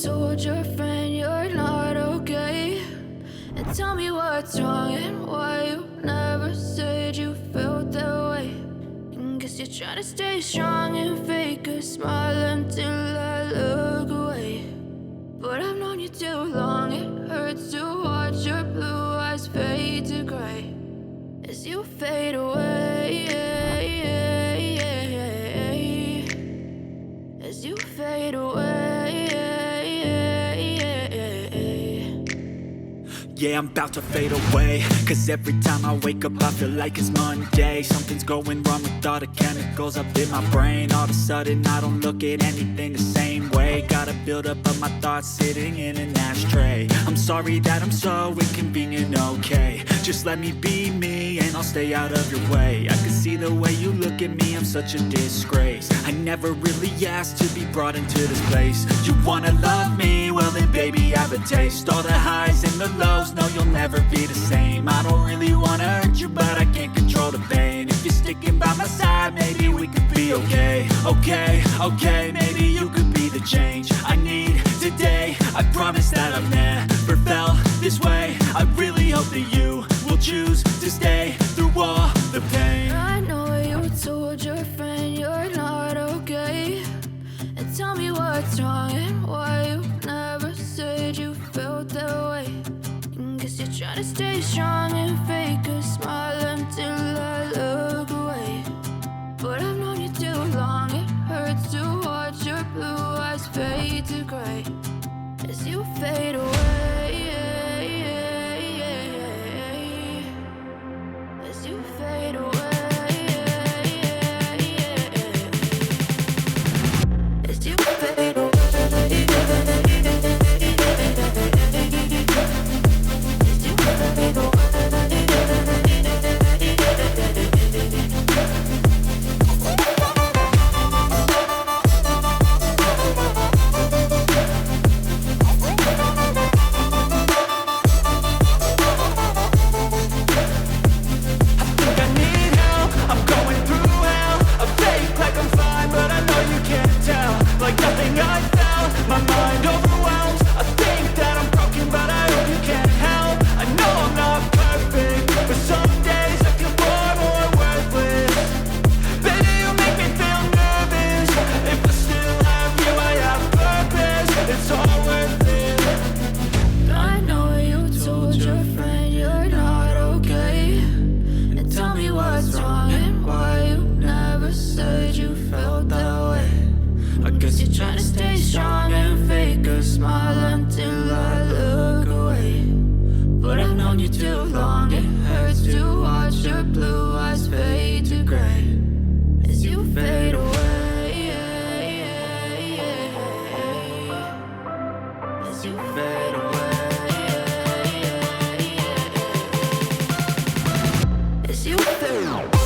told your friend you're not okay? And tell me what's wrong and why you never said you felt that way. And guess you're trying to stay strong and fake a smile until I look away. But I've known you too long, it hurts to watch your blue eyes fade to gray as you fade away, as you fade away. Yeah, I'm about to fade away, cause every time I wake up I feel like it's Monday. Something's going wrong with all the chemicals up in my brain. All of a sudden I don't look at anything the same way. Got a buildup of my thoughts sitting in an ashtray. I'm sorry that I'm so inconvenient, okay? Just let me be me and I'll stay out of your way. I can see the way you look at me, I'm such a disgrace. I never really asked to be brought into this place. You wanna love me? Well then baby I have a taste. All the highs and the lows, no you'll never be the same. I don't really wanna hurt you but I can't control the pain. If you're sticking by my side maybe we could be okay. Okay, maybe you could be the change I need today. I promise that I've never felt this way. I really hope that you will choose to stay through all the pain. I know you told your friend you're not okay. And tell me what's wrong and why you never said you felt that way. And guess you're trying to stay strong and fake a smile until I look away. But I've known you too long, it hurts to watch your blue eyes fade to gray as you fade away, as you fade away, as you fade away, as you fade away. Like nothing I felt, my mind overwhelms. I think that I'm broken, but I hope you can't help. I know I'm not perfect, but some days I feel far more worthless. Baby, you make me feel nervous. If I still have you, I have purpose. It's all worth it. I know you told your friend you're not okay. And tell me what's wrong and why you never said you felt that way. I guess you're trying to stay strong and fake a smile until I look away. But I've known you too long, it hurts to watch your blue eyes fade to gray as you fade away, as you fade away, as you fade away.